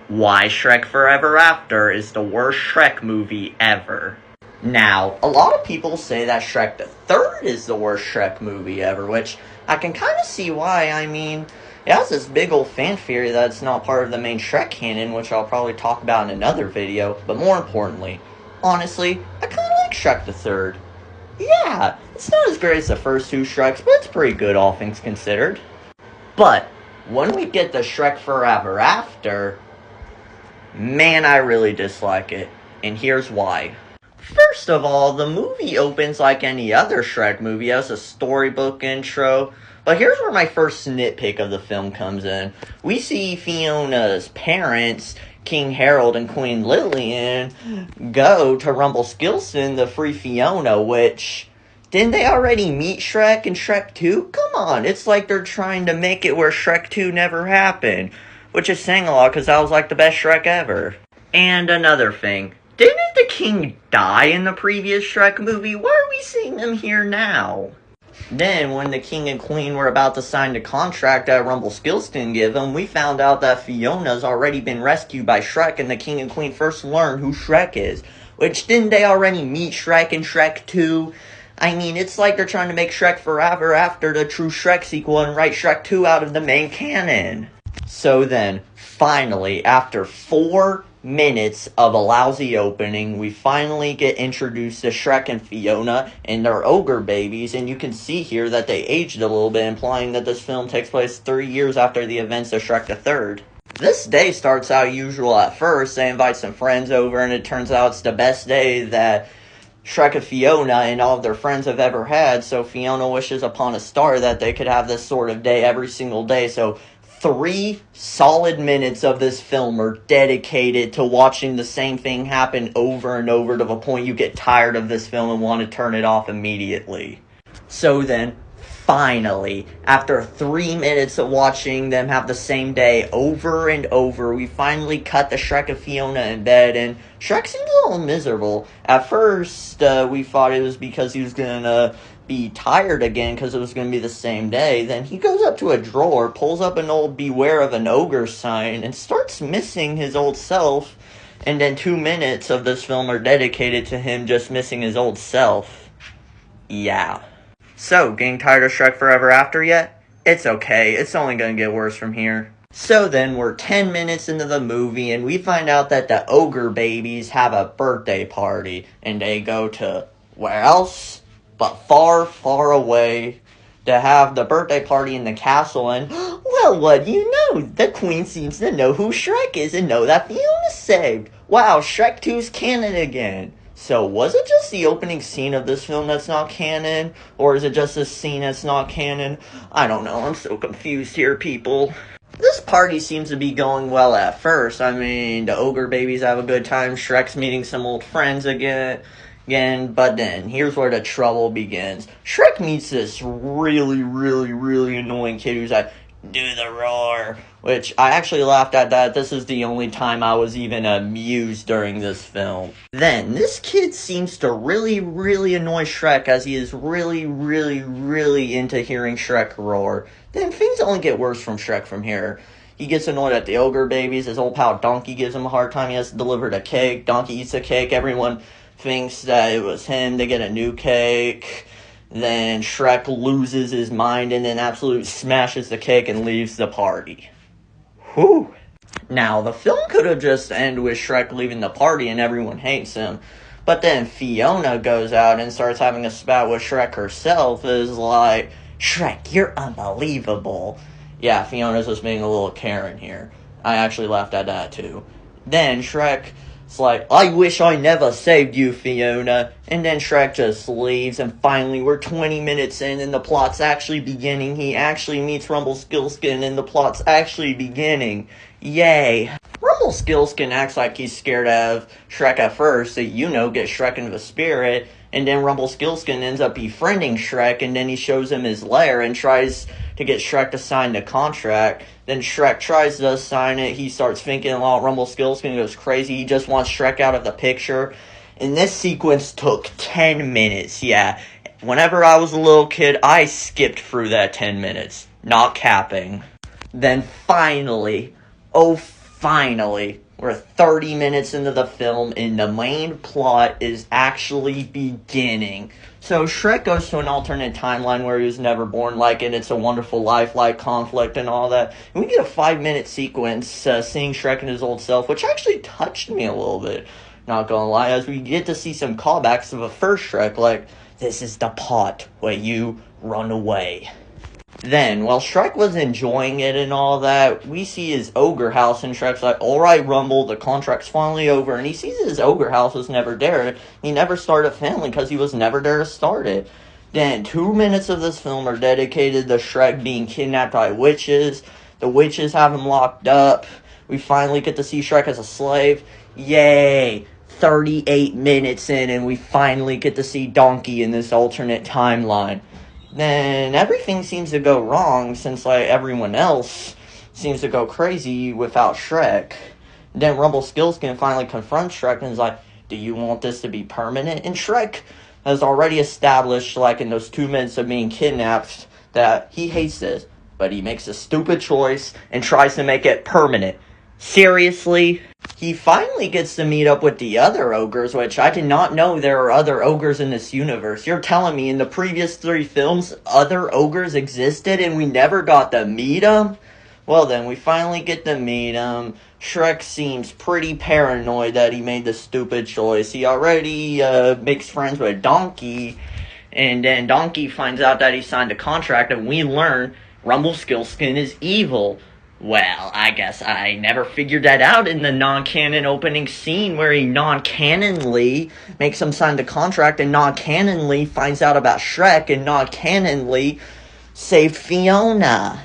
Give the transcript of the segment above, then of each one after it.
Why Shrek Forever After is the worst Shrek movie ever. Now, a lot of people say that Shrek the Third is the worst Shrek movie ever, which I can kind of see why. I mean, it has this big old fan theory that's not part of the main Shrek canon, which I'll probably talk about in another video, but more importantly, honestly, I kind of like Shrek the Third. Yeah, it's not as great as the first two Shreks, but it's pretty good, all things considered. But, when we get to Shrek Forever After, man, I really dislike it, and here's why. First of all, the movie opens like any other Shrek movie, as a storybook intro, but here's where my first nitpick of the film comes in. We see Fiona's parents, King Harold and Queen Lillian, go to Rumpelstiltskin to free Fiona, which, didn't they already meet Shrek in Shrek 2? Come on, it's like they're trying to make it where Shrek 2 never happened, which is saying a lot because that was like the best Shrek ever. And another thing, didn't the king die in the previous Shrek movie? Why are we seeing him here now? Then, when the king and queen were about to sign the contract that Rumpelstiltskin gave them, we found out that Fiona's already been rescued by Shrek, and the king and queen first learned who Shrek is. Which, didn't they already meet Shrek in Shrek 2? I mean, it's like they're trying to make Shrek Forever After the true Shrek sequel and write Shrek 2 out of the main canon. So then, finally, after 4 minutes of a lousy opening, we finally get introduced to Shrek and Fiona and their ogre babies, and you can see here that they aged a little bit, implying that this film takes place 3 years after the events of Shrek the Third. This day starts out usual at first. They invite some friends over, and it turns out it's the best day that Shrek and Fiona and all of their friends have ever had, so Fiona wishes upon a star that they could have this sort of day every single day, so 3 solid minutes of this film are dedicated to watching the same thing happen over and over to the point you get tired of this film and want to turn it off immediately. So then, finally, after 3 minutes of watching them have the same day over and over, we finally cut the Shrek and Fiona in bed, and Shrek seems a little miserable. At first, we thought it was because he was gonna be tired again because it was going to be the same day. Then he goes up to a drawer, pulls up an old beware of an ogre sign, and starts missing his old self. And then 2 minutes of this film are dedicated to him just missing his old self. Yeah. So, getting tired of Shrek Forever After yet? It's okay, it's only going to get worse from here. So then, we're 10 minutes into the movie, and we find out that the ogre babies have a birthday party, and they go to, where else but far, far away, to have the birthday party in the castle, and, well, what do you know? The queen seems to know who Shrek is and know that Fiona's saved. Wow, Shrek 2's canon again. So, was it just the opening scene of this film that's not canon? Or is it just this scene that's not canon? I don't know, I'm so confused here, people. This party seems to be going well at first. I mean, the ogre babies have a good time, Shrek's meeting some old friends again, but then, here's where the trouble begins. Shrek meets this really annoying kid who's like, do the roar, which I actually laughed at that. This is the only time I was even amused during this film. Then, this kid seems to really annoy Shrek, as he is really into hearing Shrek roar. Then, things only get worse from Shrek from here. He gets annoyed at the ogre babies. His old pal Donkey gives him a hard time. He has to deliver the cake. Donkey eats the cake. Everyone thinks that it was him. They get a new cake. Then Shrek loses his mind and then absolutely smashes the cake and leaves the party. Whew. Now, the film could have just ended with Shrek leaving the party and everyone hates him. But then Fiona goes out and starts having a spat with Shrek herself. Is like, Shrek, you're unbelievable. Yeah, Fiona's just being a little Karen here. I actually laughed at that too. Then Shrek, it's like, I wish I never saved you, Fiona. And then Shrek just leaves, and finally we're 20 minutes in, and the plot's actually beginning. He actually meets Rumpelstiltskin, and the plot's actually beginning. Yay. Rumpelstiltskin acts like he's scared of Shrek at first, so gets Shrek into the spirit, and then Rumpelstiltskin ends up befriending Shrek, and then he shows him his lair and tries to get Shrek to sign the contract. Then Shrek tries to sign it. He starts thinking a lot. Rumpelstiltskin goes crazy. He just wants Shrek out of the picture. And this sequence took 10 minutes. Yeah, whenever I was a little kid, I skipped through that 10 minutes. Not capping. Then finally, oh finally, we're 30 minutes into the film and the main plot is actually beginning. So Shrek goes to an alternate timeline where he was never born, like in It's a Wonderful Life, like conflict and all that. And we get a 5-minute sequence seeing Shrek and his old self, which actually touched me a little bit, not gonna lie, as we get to see some callbacks of a first Shrek, like, this is the part where you run away. Then, while Shrek was enjoying it and all that, we see his ogre house, and Shrek's like, alright, Rumble, the contract's finally over, and he sees his ogre house was never there. He never started a family because he was never there to start it. Then, 2 minutes of this film are dedicated to Shrek being kidnapped by witches. The witches have him locked up. We finally get to see Shrek as a slave. Yay! 38 minutes in, and we finally get to see Donkey in this alternate timeline. Then everything seems to go wrong since, like, everyone else seems to go crazy without Shrek. Then Rumpelstiltskin finally confronts Shrek and is like, do you want this to be permanent? And Shrek has already established, like, in those 2 minutes of being kidnapped, that he hates this. But he makes a stupid choice and tries to make it permanent. Seriously? He finally gets to meet up with the other ogres, which I did not know there are other ogres in this universe. You're telling me in the previous 3 films, other ogres existed and we never got to meet them? Well then, we finally get to meet him. Shrek seems pretty paranoid that he made the stupid choice. He already makes friends with Donkey, and then Donkey finds out that he signed a contract, and we learn Rumpelstiltskin is evil. Well, I guess I never figured that out in the non-canon opening scene where he non-canonly makes him sign the contract and non-canonly finds out about Shrek and non-canonly saved Fiona.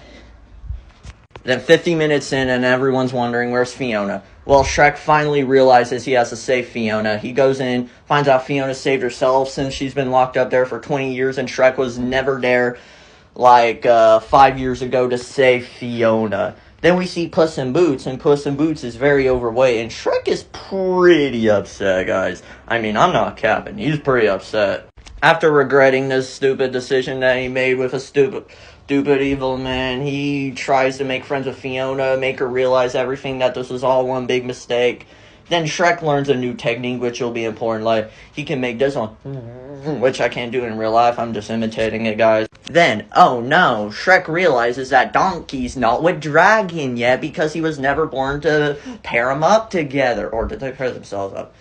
Then 50 minutes in and everyone's wondering, where's Fiona? Well, Shrek finally realizes he has to save Fiona. He goes in, finds out Fiona saved herself since she's been locked up there for 20 years and Shrek was never there, like, 5 years ago to save Fiona. Then we see Puss in Boots, and Puss in Boots is very overweight, and Shrek is pretty upset, guys. I mean, I'm not capping. He's pretty upset. After regretting this stupid decision that he made with a stupid evil man, he tries to make friends with Fiona, make her realize everything, that this was all one big mistake. Then Shrek learns a new technique, which will be important. Like, he can make this one, which I can't do in real life. I'm just imitating it, guys. Then, oh no, Shrek realizes that Donkey's not with Dragon yet because he was never born to pair them up together. Or did they pair themselves up?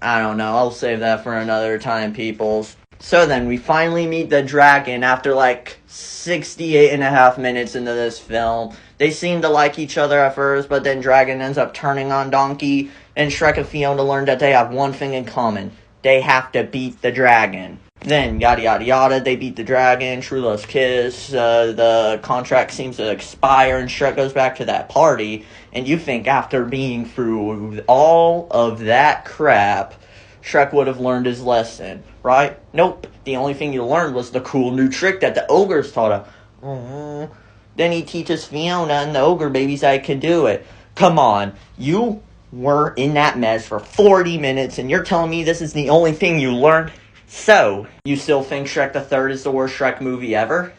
I don't know. I'll save that for another time, peoples. So then, we finally meet the dragon after, like, 68.5 minutes into this film. They seem to like each other at first, but then Dragon ends up turning on Donkey, and Shrek and Fiona learn that they have one thing in common. They have to beat the dragon. Then, yada yada yada, they beat the dragon, true love's kiss, the contract seems to expire, and Shrek goes back to that party, and you think after being through all of that crap, Shrek would have learned his lesson, right? Nope. The only thing he learned was the cool new trick that the ogres taught him. Then he teaches Fiona and the ogre babies that he can do it. Come on, you were in that mess for 40 minutes and you're telling me this is the only thing you learned? So, you still think Shrek the Third is the worst Shrek movie ever?